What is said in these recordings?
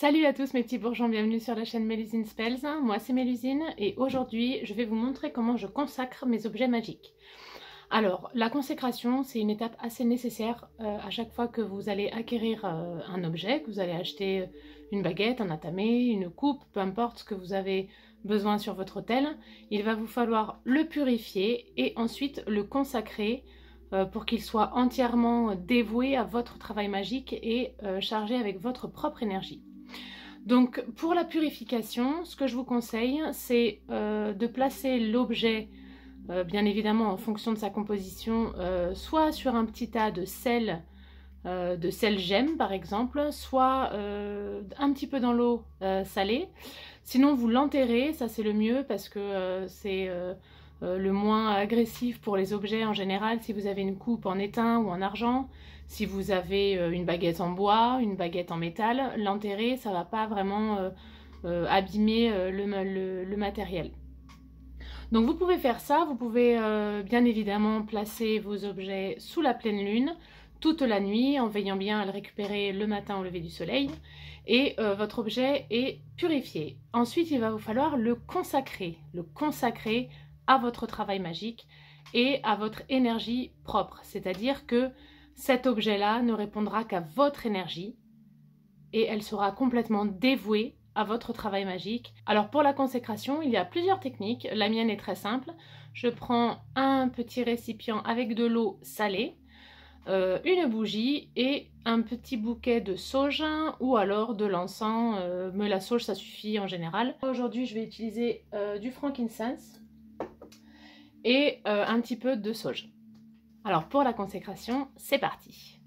Salut à tous mes petits bourgeons, bienvenue sur la chaîne Mélusine Spells. Moi c'est Mélusine et aujourd'hui je vais vous montrer comment je consacre mes objets magiques. Alors la consécration c'est une étape assez nécessaire à chaque fois que vous allez acquérir un objet, que vous allez acheter une baguette, un atamé, une coupe, peu importe ce que vous avez besoin sur votre autel. Il va vous falloir le purifier et ensuite le consacrer pour qu'il soit entièrement dévoué à votre travail magique et chargé avec votre propre énergie. Donc pour la purification, ce que je vous conseille, c'est de placer l'objet, bien évidemment en fonction de sa composition, soit sur un petit tas de sel gemme par exemple, soit un petit peu dans l'eau salée. Sinon vous l'enterrez, ça c'est le mieux parce que c'est le moins agressif pour les objets en général. Si vous avez une coupe en étain ou en argent, si vous avez une baguette en bois, une baguette en métal, l'enterrer, ça va pas vraiment abîmer le matériel. Donc vous pouvez faire ça, vous pouvez bien évidemment placer vos objets sous la pleine lune toute la nuit en veillant bien à le récupérer le matin au lever du soleil et votre objet est purifié. Ensuite il va vous falloir le consacrer à votre travail magique et à votre énergie propre, c'est-à-dire que cet objet-là ne répondra qu'à votre énergie et elle sera complètement dévouée à votre travail magique. Alors pour la consécration, il y a plusieurs techniques. La mienne est très simple. Je prends un petit récipient avec de l'eau salée, une bougie et un petit bouquet de sauge ou alors de l'encens. Mais la sauge, ça suffit en général. Aujourd'hui, je vais utiliser du frankincense et un petit peu de sauge. Alors pour la consécration, c'est parti.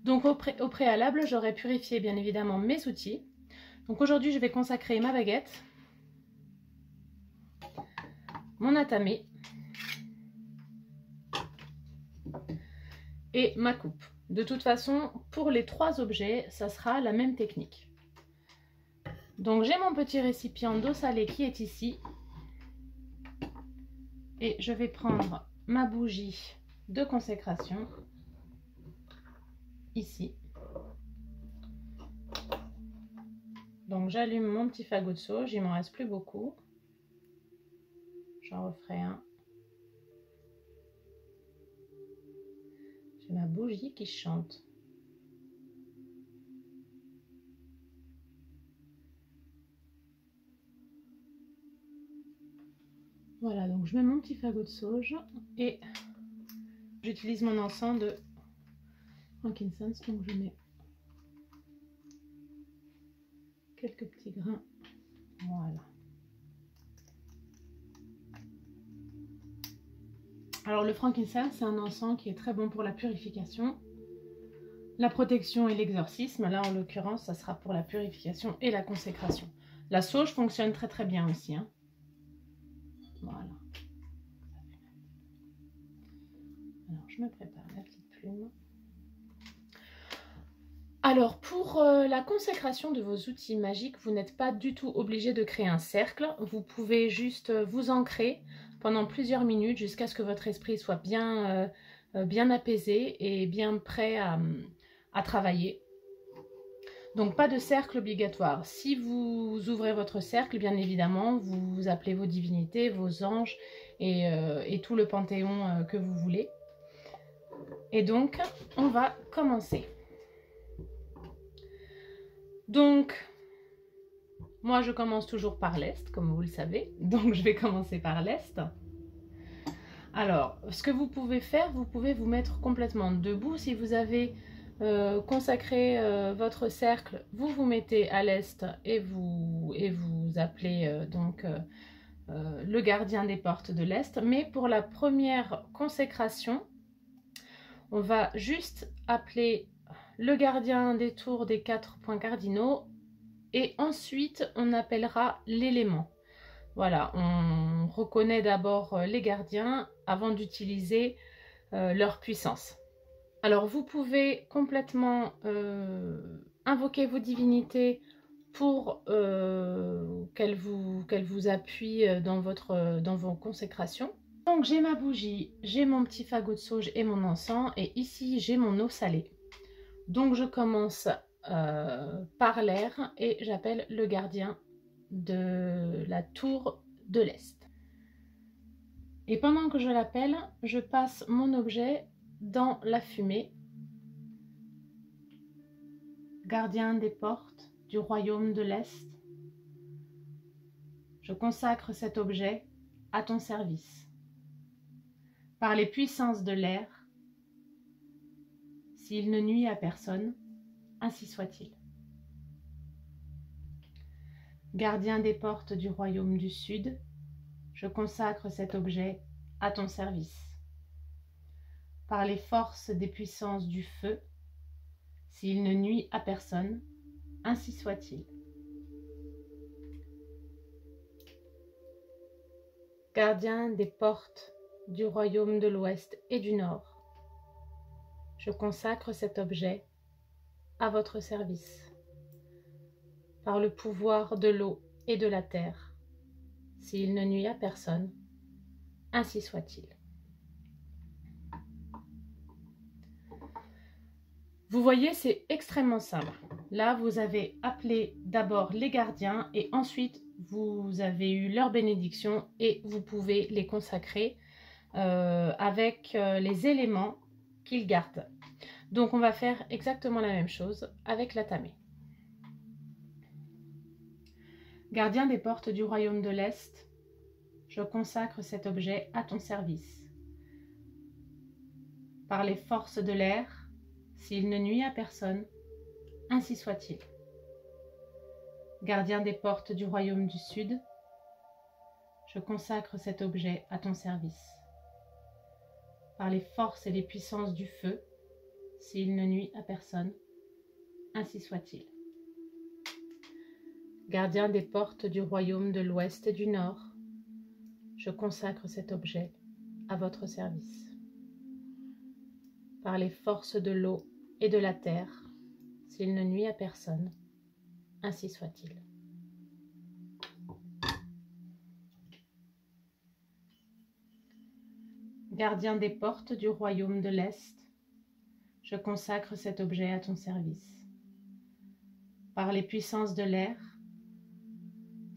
Donc au préalable, j'aurais purifié bien évidemment mes outils. Donc aujourd'hui, je vais consacrer ma baguette, mon atamé et ma coupe. De toute façon, pour les trois objets, ça sera la même technique. Donc j'ai mon petit récipient d'eau salée qui est ici. Et je vais prendre ma bougie de consécration ici. Donc j'allume mon petit fagot de sauge, il m'en reste plus beaucoup. J'en referai un. J'ai ma bougie qui chante. Voilà, donc je mets mon petit fagot de sauge et j'utilise mon encens de frankincense, donc je mets quelques petits grains. Voilà. Alors le frankincense, c'est un encens qui est très bon pour la purification, la protection et l'exorcisme. Là en l'occurrence, ça sera pour la purification et la consécration. La sauge fonctionne très très bien aussi, hein. Voilà. Alors je me prépare la petite plume. Alors pour la consécration de vos outils magiques, vous n'êtes pas du tout obligé de créer un cercle. Vous pouvez juste vous ancrer pendant plusieurs minutes jusqu'à ce que votre esprit soit bien apaisé et bien prêt à travailler. Donc pas de cercle obligatoire. Si vous ouvrez votre cercle, bien évidemment, vous appelez vos divinités, vos anges et tout le panthéon que vous voulez. Et donc, on va commencer. Donc, moi je commence toujours par l'Est, comme vous le savez. Donc je vais commencer par l'Est. Alors, ce que vous pouvez faire, vous pouvez vous mettre complètement debout. Si vous avez consacré votre cercle, vous vous mettez à l'Est et vous appelez le gardien des portes de l'Est. Mais pour la première consécration, on va juste appeler le gardien des tours des 4 points cardinaux et ensuite on appellera l'élément. Voilà, on reconnaît d'abord les gardiens avant d'utiliser leur puissance. Alors vous pouvez complètement invoquer vos divinités pour qu'elles vous appuient dans vos consécrations. Donc j'ai ma bougie, j'ai mon petit fagot de sauge et mon encens et ici j'ai mon eau salée. Donc je commence par l'air et j'appelle le gardien de la tour de l'Est. Et pendant que je l'appelle, je passe mon objet dans la fumée. Gardien des portes du royaume de l'Est, je consacre cet objet à ton service. Par les puissances de l'air, s'il ne nuit à personne, ainsi soit-il. Gardien des portes du royaume du Sud, je consacre cet objet à ton service. Par les forces des puissances du feu, s'il ne nuit à personne, ainsi soit-il. Gardien des portes du royaume de l'Ouest et du Nord, je consacre cet objet à votre service. Par le pouvoir de l'eau et de la terre, s'il ne nuit à personne, ainsi soit-il. Vous voyez, c'est extrêmement simple. Là, vous avez appelé d'abord les gardiens et ensuite, vous avez eu leur bénédiction et vous pouvez les consacrer avec les éléments qu'ils gardent. Donc, on va faire exactement la même chose avec la tamée. Gardien des portes du royaume de l'Est, je consacre cet objet à ton service. Par les forces de l'air, s'il ne nuit à personne, ainsi soit-il. Gardien des portes du royaume du Sud, je consacre cet objet à ton service. Par les forces et les puissances du feu, s'il ne nuit à personne, ainsi soit-il. Gardien des portes du royaume de l'Ouest et du Nord, je consacre cet objet à votre service. Par les forces de l'eau et de la terre, s'il ne nuit à personne, ainsi soit-il. Gardien des portes du royaume de l'Est, je consacre cet objet à ton service. Par les puissances de l'air,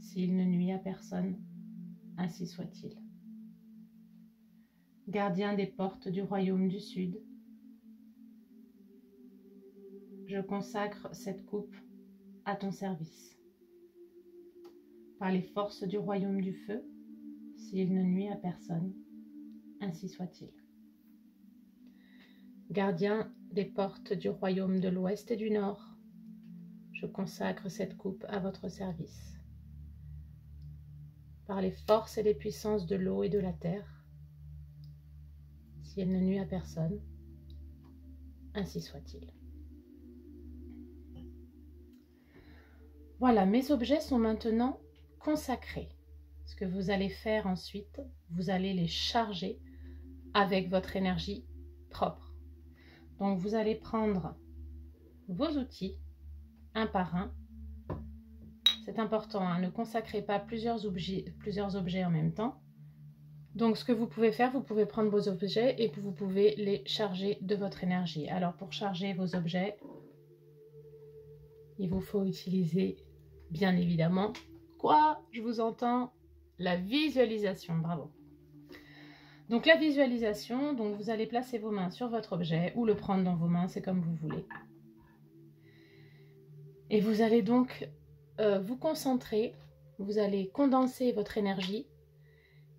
s'il ne nuit à personne, ainsi soit-il. Gardien des portes du royaume du Sud, je consacre cette coupe à ton service. Par les forces du royaume du feu, s'il ne nuit à personne, ainsi soit-il. Gardien des portes du royaume de l'Ouest et du Nord, je consacre cette coupe à votre service. Par les forces et les puissances de l'eau et de la terre, si elle ne nuit à personne, ainsi soit-il. Voilà, mes objets sont maintenant consacrés. Ce que vous allez faire ensuite, vous allez les charger avec votre énergie propre. Donc vous allez prendre vos outils un par un. C'est important, hein, ne consacrez pas plusieurs objets en même temps. Donc ce que vous pouvez faire, vous pouvez prendre vos objets et vous pouvez les charger de votre énergie. Alors pour charger vos objets, il vous faut utiliser bien évidemment, quoi, je vous entends, la visualisation, bravo. Donc la visualisation, donc vous allez placer vos mains sur votre objet ou le prendre dans vos mains, c'est comme vous voulez. Et vous allez donc vous concentrer, vous allez condenser votre énergie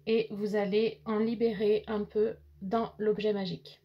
et vous allez en libérer un peu dans l'objet magique.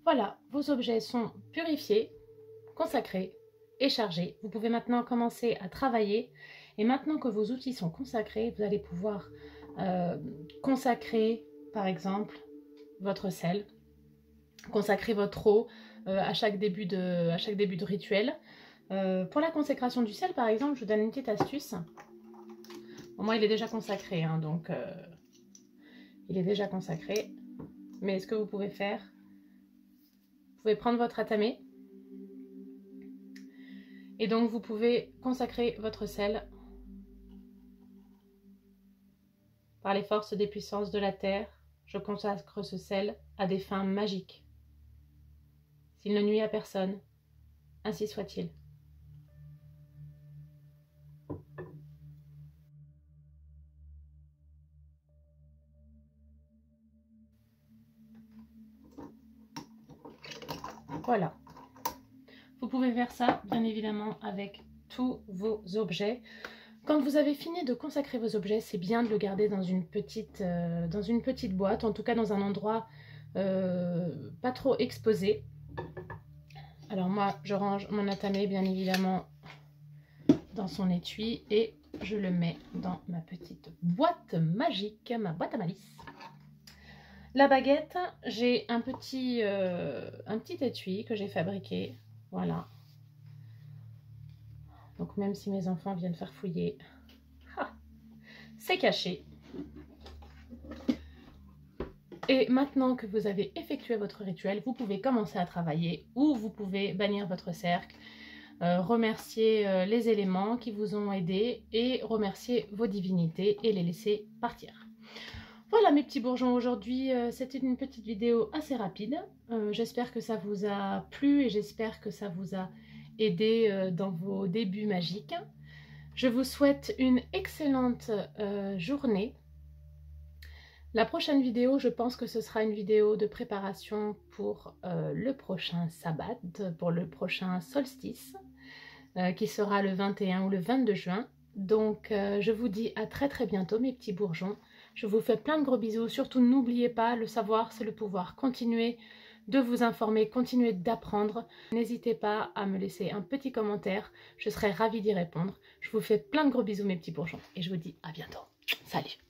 Voilà, vos objets sont purifiés, consacrés et chargés. Vous pouvez maintenant commencer à travailler. Et maintenant que vos outils sont consacrés, vous allez pouvoir consacrer, par exemple, votre sel, consacrer votre eau à chaque début de rituel. Pour la consécration du sel, par exemple, je vous donne une petite astuce. Bon, moi, il est déjà consacré, hein, donc il est déjà consacré. Mais ce que vous pouvez faire, vous pouvez prendre votre atamé. Et donc, vous pouvez consacrer votre sel par les forces des puissances de la terre. Je consacre ce sel à des fins magiques. S'il ne nuit à personne, ainsi soit-il. Voilà. Vous pouvez faire ça, bien évidemment, avec tous vos objets. Quand vous avez fini de consacrer vos objets, c'est bien de le garder dans une petite boîte, en tout cas dans un endroit pas trop exposé. Alors moi, je range mon atamé, bien évidemment, dans son étui et je le mets dans ma petite boîte magique, ma boîte à malice. La baguette, j'ai un petit étui que j'ai fabriqué, voilà. Donc même si mes enfants viennent faire fouiller, c'est caché. Et maintenant que vous avez effectué votre rituel, vous pouvez commencer à travailler ou vous pouvez bannir votre cercle, remercier les éléments qui vous ont aidé et remercier vos divinités et les laisser partir. Voilà mes petits bourgeons, aujourd'hui c'était une petite vidéo assez rapide. J'espère que ça vous a plu et j'espère que ça vous a aidé dans vos débuts magiques. Je vous souhaite une excellente journée. La prochaine vidéo, je pense que ce sera une vidéo de préparation pour le prochain sabbat, pour le prochain solstice, qui sera le 21 ou le 22 juin. Donc je vous dis à très bientôt mes petits bourgeons. Je vous fais plein de gros bisous. Surtout n'oubliez pas, le savoir c'est le pouvoir. Continuez de vous informer, continuez d'apprendre. N'hésitez pas à me laisser un petit commentaire, je serai ravie d'y répondre. Je vous fais plein de gros bisous mes petits bourgeons et je vous dis à bientôt. Salut!